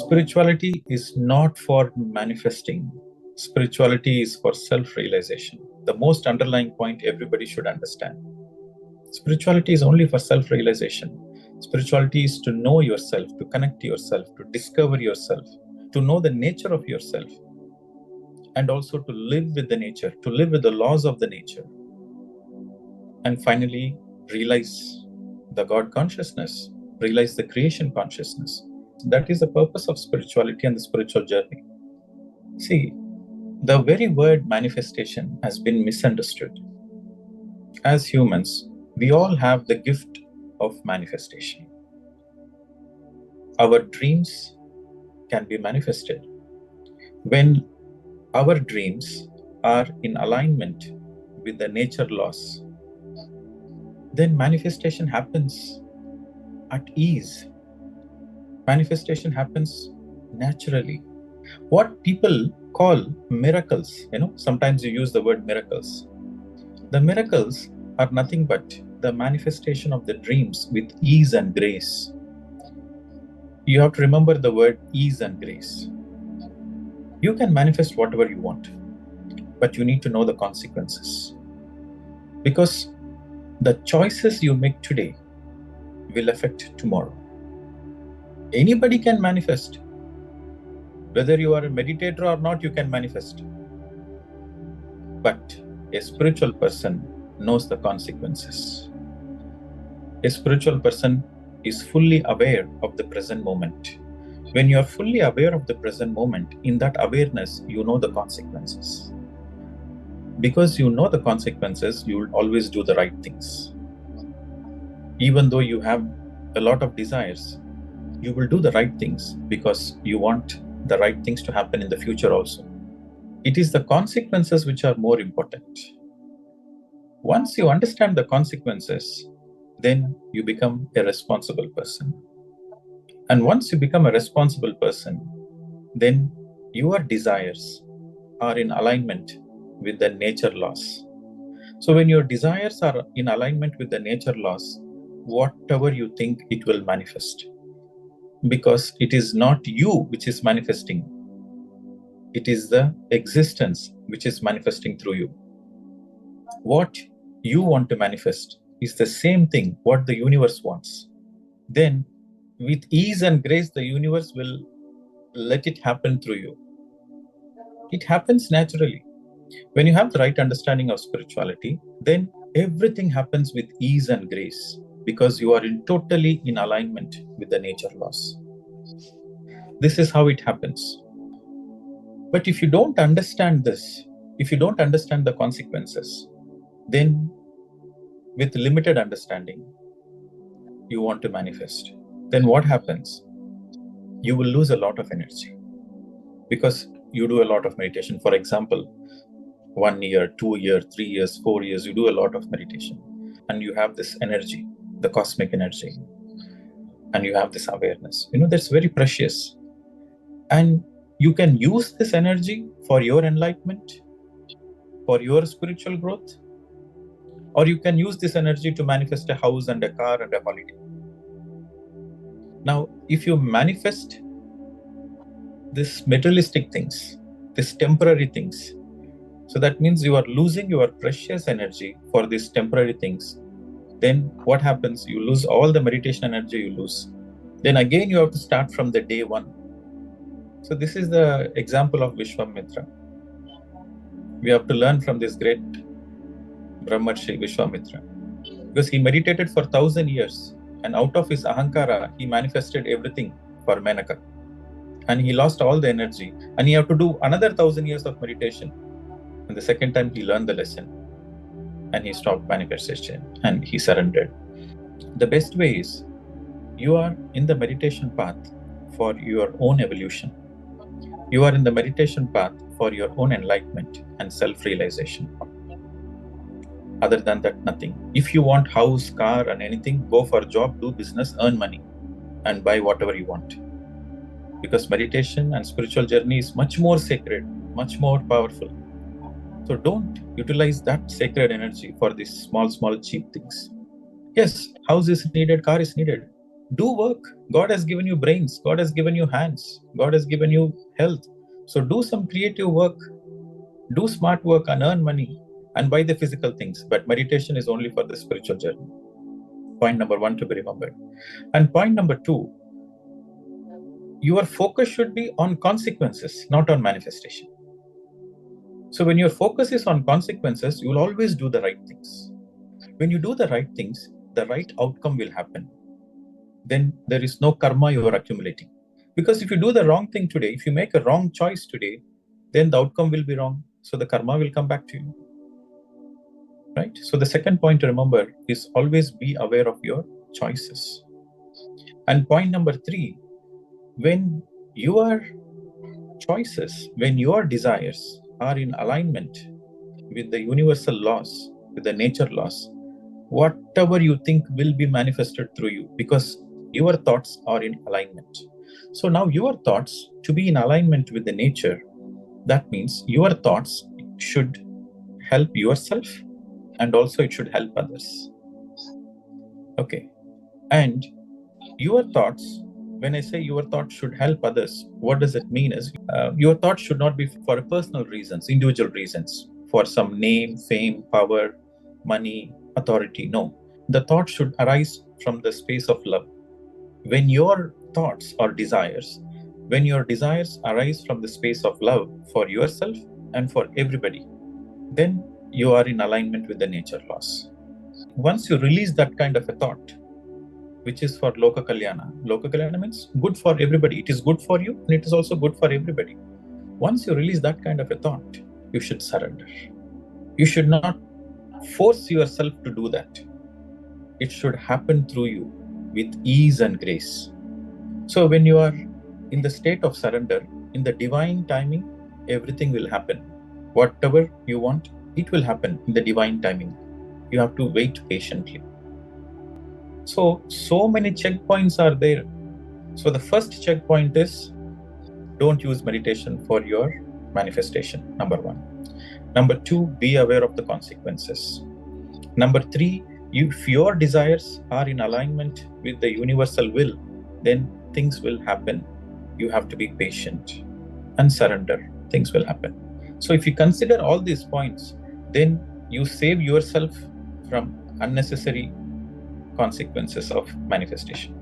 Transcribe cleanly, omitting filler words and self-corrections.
Spirituality is not for manifesting. Spirituality is for self-realization. The most underlying point everybody should understand. Spirituality is only for self-realization. Spirituality is to know yourself, to connect to yourself, to discover yourself, to know the nature of yourself, and also to live with the nature, to live with the laws of the nature. And finally, realize the God consciousness, realize the creation consciousness. That is the purpose of spirituality and the spiritual journey. See, the very word manifestation has been misunderstood. As humans, we all have the gift of manifestation. Our dreams can be manifested. When our dreams are in alignment with the nature laws, then manifestation happens at ease. Manifestation happens naturally. What people call miracles, sometimes you use the word miracles. The miracles are nothing but the manifestation of the dreams with ease and grace. You have to remember the word ease and grace. You can manifest whatever you want, but you need to know the consequences. Because the choices you make today will affect tomorrow. Anybody can manifest. Whether you are a meditator or not, you can manifest. But a spiritual person knows the consequences. A spiritual person is fully aware of the present moment. When you are fully aware of the present moment, in that awareness, you know the consequences. Because you know the consequences, you will always do the right things. Even though you have a lot of desires, you will do the right things because you want the right things to happen in the future also. It is the consequences which are more important. Once you understand the consequences, then you become a responsible person. And once you become a responsible person, then your desires are in alignment with the nature laws. So when your desires are in alignment with the nature laws, whatever you think, it will manifest. Because it is not you which is manifesting. It is the existence which is manifesting through you. What you want to manifest is the same thing what the universe wants. Then with ease and grace, the universe will let it happen through you. It happens naturally. When you have the right understanding of spirituality, then everything happens with ease and grace because you are totally in alignment with the nature laws. This is how it happens. But if you don't understand this, if you don't understand the consequences, then with limited understanding, you want to manifest. Then what happens? You will lose a lot of energy because you do a lot of meditation. For example, 1 year, 2 years, 3 years, 4 years, you do a lot of meditation and you have this energy, the cosmic energy, and you have this awareness. That's very precious. And you can use this energy for your enlightenment, for your spiritual growth, or you can use this energy to manifest a house and a car and a holiday. Now, if you manifest these materialistic things, these temporary things, so that means you are losing your precious energy for these temporary things. Then what happens? You lose all the meditation energy you lose. Then again, you have to start from the day one. So this is the example of Vishwamitra. We have to learn from this great Brahmarshi Vishwamitra. Because he meditated for 1,000 years and out of his ahankara, he manifested everything for Menaka. And he lost all the energy. And he had to do another 1,000 years of meditation. And the second time he learned the lesson. And he stopped manifestation and he surrendered. The best way is you are in the meditation path for your own evolution. You are in the meditation path for your own enlightenment and self-realization. Other than that, nothing. If you want house, car and anything, go for a job, do business, earn money and buy whatever you want. Because meditation and spiritual journey is much more sacred, much more powerful. So don't utilize that sacred energy for these small, cheap things. Yes, house is needed, car is needed. Do work. God has given you brains. God has given you hands. God has given you health. So do some creative work. Do smart work and earn money and buy the physical things. But meditation is only for the spiritual journey. Point number one to be remembered. And point number two, your focus should be on consequences, not on manifestation. So when your focus is on consequences, you will always do the right things. When you do the right things, the right outcome will happen. Then there is no karma you are accumulating. Because if you do the wrong thing today, if you make a wrong choice today, then the outcome will be wrong. So the karma will come back to you. Right? So the second point to remember is always be aware of your choices. And point number three, when your choices, when your desires are in alignment with the universal laws, with the nature laws, whatever you think will be manifested through you, because your thoughts are in alignment. So now your thoughts to be in alignment with the nature, that means your thoughts should help yourself and also it should help others. Okay. And your thoughts, when I say your thoughts should help others, what does it mean is your thoughts should not be for personal reasons, individual reasons, for some name, fame, power, money, authority. No. The thought should arise from the space of love. When your thoughts or desires, when your desires arise from the space of love for yourself and for everybody, then you are in alignment with the nature laws. Once you release that kind of a thought, which is for Loka Kalyana. Loka Kalyana means good for everybody. It is good for you and it is also good for everybody. Once you release that kind of a thought, you should surrender. You should not force yourself to do that. It should happen through you with ease and grace. So when you are in the state of surrender, in the divine timing, everything will happen. Whatever you want, it will happen in the divine timing. You have to wait patiently. So many checkpoints are there. So the first checkpoint is don't use meditation for your manifestation, number one. Number two, be aware of the consequences. Number three, if your desires are in alignment with the universal will, then things will happen. You have to be patient and surrender. Things will happen. So if you consider all these points, then you save yourself from unnecessary consequences of manifestation.